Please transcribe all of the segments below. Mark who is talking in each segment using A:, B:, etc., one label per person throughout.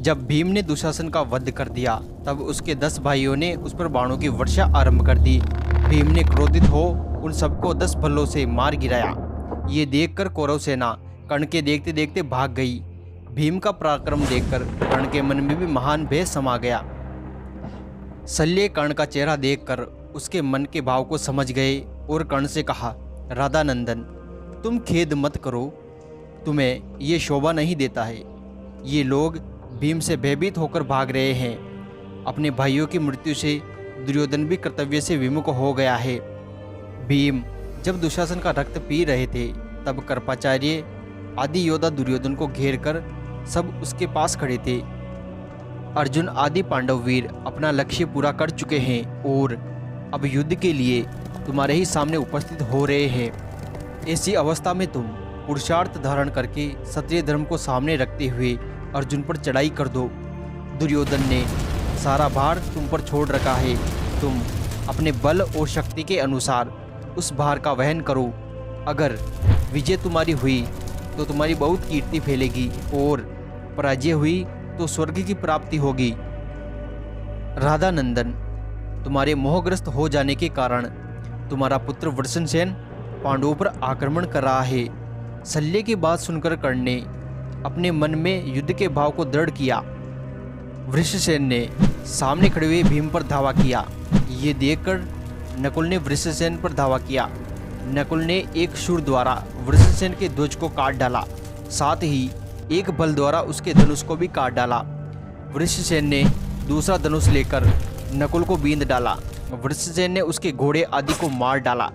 A: जब भीम ने दुशासन का वध कर दिया तब उसके 10 भाइयों ने उस पर बाणों की वर्षा आरंभ कर दी। भीम ने क्रोधित हो उन सबको 10 भल्लों से मार गिराया। ये देखकर कौरव सेना कर्ण के देखते देखते भाग गई। भीम का पराक्रम देखकर कर्ण के मन में भी महान भय समा गया। शल्य कर्ण का चेहरा देखकर उसके मन के भाव को समझ गए और कर्ण से कहा, राधानंदन, तुम खेद मत करो, तुम्हें ये शोभा नहीं देता है। ये लोग भीम से भयभीत होकर भाग रहे हैं। अपने भाइयों की मृत्यु से दुर्योधन भी कर्तव्य से विमुख हो गया है। भीम जब दुशासन का रक्त पी रहे थे तब कृपाचार्य आदि योद्धा दुर्योधन को घेर कर सब उसके पास खड़े थे। अर्जुन आदि पांडव वीर अपना लक्ष्य पूरा कर चुके हैं और अब युद्ध के लिए तुम्हारे ही सामने उपस्थित हो रहे हैं। ऐसी अवस्था में तुम पुरुषार्थ धारण करके क्षत्रिय धर्म को सामने रखते हुए अर्जुन पर चढ़ाई कर दो। दुर्योधन ने सारा भार तुम पर छोड़ रखा है। तुम अपने बल और शक्ति के अनुसार उस भार का वहन करो। अगर विजय तुम्हारी हुई तो तुम्हारी बहुत कीर्ति फैलेगी और पराजय हुई तो स्वर्ग की प्राप्ति होगी। राधानंदन, तुम्हारे मोहग्रस्त हो जाने के कारण तुम्हारा पुत्र वृषसेन पांडवों पर आक्रमण कर रहा है। शल्य की बात सुनकर कर्ण ने अपने मन में युद्ध के भाव को दृढ़ किया। वृषसेन ने सामने खड़े हुए भीम पर धावा किया। ये देखकर नकुल ने वृषसेन पर धावा किया। नकुल ने एक शूर द्वारा वृषसेन के ध्वज को काट डाला, साथ ही एक बल द्वारा उसके धनुष को भी काट डाला। वृषसेन ने दूसरा धनुष लेकर नकुल को बींध डाला। वृषसेन ने उसके घोड़े आदि को मार डाला।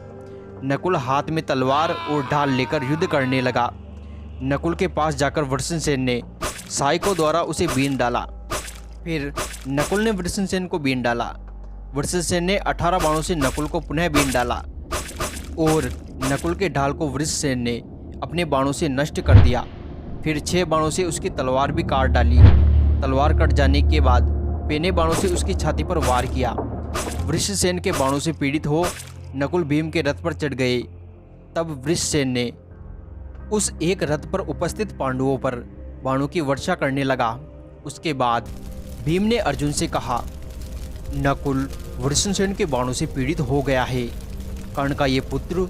A: नकुल हाथ में तलवार और ढाल लेकर युद्ध करने लगा। नकुल के पास जाकर वृषसेन ने सहायकों द्वारा उसे बींध डाला। फिर नकुल ने वृषसेन को बींध डाला। वृषसेन ने 18 बाणों से नकुल को पुनः बींध डाला और नकुल के ढाल को वृषसेन ने अपने बाणों से नष्ट कर दिया। फिर 6 बाणों से उसकी तलवार भी काट डाली। तलवार कट जाने के बाद पेने बाणों से उसकी छाती पर वार किया। वृषसेन के बाणों से पीड़ित हो नकुल भीम के रथ पर चढ़ गए। तब वृषसेन ने उस एक रथ पर उपस्थित पांडवों पर बाणों की वर्षा करने लगा। उसके बाद भीम ने अर्जुन से कहा, नकुल वृषसेन के बाणों से पीड़ित हो गया है। कर्ण का ये पुत्र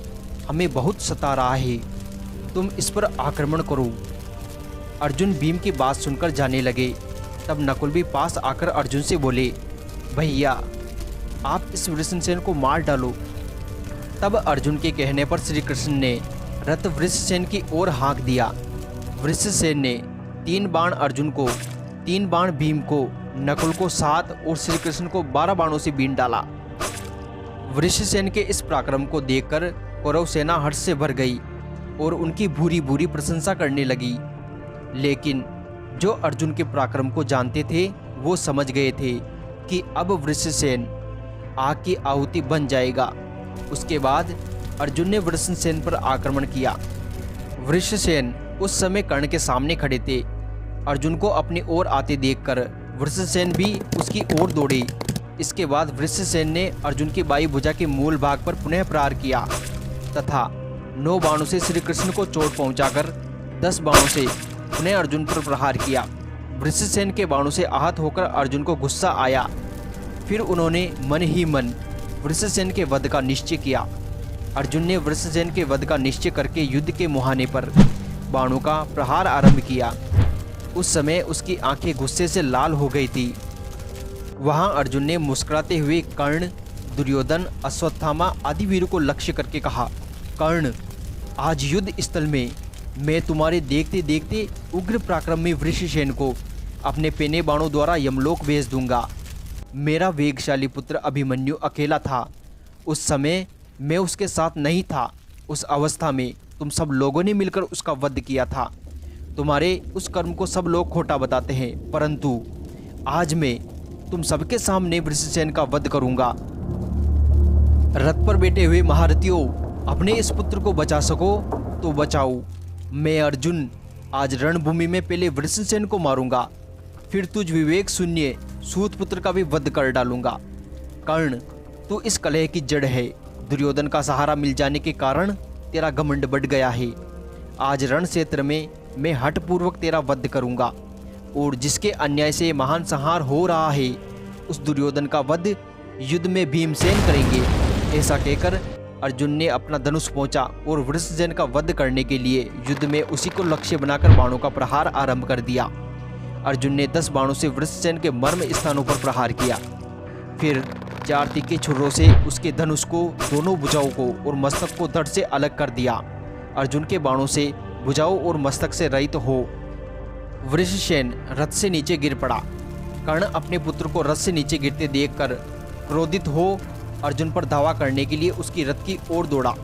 A: हमें बहुत सता रहा है, तुम इस पर आक्रमण करो। अर्जुन भीम की बात सुनकर जाने लगे। तब नकुल भी पास आकर अर्जुन से बोले, भैया आप इस वृषसेन को मार डालो। तब अर्जुन के कहने पर श्री कृष्ण ने रथ वृषसेन की ओर हाँक दिया। वृषसेन ने 3 बाण अर्जुन को, 3 बाण भीम को, नकुल को 7 और श्री कृष्ण को 12 बाणों से बींध डाला। वृषसेन के इस पराक्रम को देखकर कौरव सेना हर्ष से भर गई और उनकी भूरी भूरी प्रशंसा करने लगी। लेकिन जो अर्जुन के पराक्रम को जानते थे वो समझ गए थे कि अब वृषसेन आग की आहुति बन जाएगा। उसके बाद अर्जुन ने वृषसेन पर आक्रमण किया। वृषसेन उस समय कर्ण के सामने खड़े थे। अर्जुन को अपनी ओर आते देखकर वृषसेन भी उसकी ओर दौड़े। इसके बाद वृषसेन ने अर्जुन की बाई भुजा के मूल भाग पर पुनः प्रहार किया तथा 9 बाणों से श्री कृष्ण को चोट पहुंचाकर 10 बाणों से पुनः अर्जुन पर प्रहार किया। वृषसेन के बाणों से आहत होकर अर्जुन को गुस्सा आया। फिर उन्होंने मन ही मन वृषसेन के वध का निश्चय किया। अर्जुन ने वृषसेन के वध का निश्चय करके युद्ध के मुहाने पर बाणों का प्रहार आरंभ किया। उस समय उसकी आंखें गुस्से से लाल हो गई थी। वहां अर्जुन ने मुस्कुराते हुए कर्ण, दुर्योधन, अश्वत्थामा आदि वीरों को लक्ष्य करके कहा, कर्ण, आज युद्ध स्थल में मैं तुम्हारे देखते देखते उग्र पराक्रम में वृषसेन को अपने पेने बाणों द्वारा यमलोक भेज दूंगा। मेरा वेगशाली पुत्र अभिमन्यु अकेला था। उस समय मैं उसके साथ नहीं था। उस अवस्था में तुम सब लोगों ने मिलकर उसका वध किया था। तुम्हारे उस कर्म को सब लोग खोटा बताते हैं, परंतु आज मैं तुम सबके सामने वृषसेन का वध करूंगा। रथ पर बैठे हुए महारथियों, अपने इस पुत्र को बचा सको तो बचाओ। मैं अर्जुन आज रणभूमि में पहले वृषसेन को मारूंगा, फिर तुझ विवेक शून्य सूत पुत्र का भी वध कर डालूंगा। कर्ण, तू इस कलह की जड़ है। दुर्योधन का सहारा मिल जाने के कारण तेरा घमंड बढ़ गया है। आज रण क्षेत्र में मैं हठपूर्वक तेरा वध करूंगा और जिसके अन्याय से महान संहार हो रहा है, उस दुर्योधन का वध युद्ध में भीमसेन करेंगे। ऐसा कहकर अर्जुन ने अपना धनुष पहुंचा और वृषसेन का वध करने के लिए युद्ध में उसी को लक्ष्य बनाकर बाणों का प्रहार आरंभ कर दिया। अर्जुन ने 10 बाणों से वृषसेन के मर्म स्थानों पर प्रहार किया। फिर 4 तीखे छुरों से उसके धनुष को, दोनों भुजाओं को और मस्तक को धड़ से अलग कर दिया। अर्जुन के बाणों से भुजाओं और मस्तक से रहित हो वृषसेन रथ से नीचे गिर पड़ा। कर्ण अपने पुत्र को रथ से नीचे गिरते देखकर क्रोधित हो अर्जुन पर धावा करने के लिए उसकी रथ की ओर दौड़ा।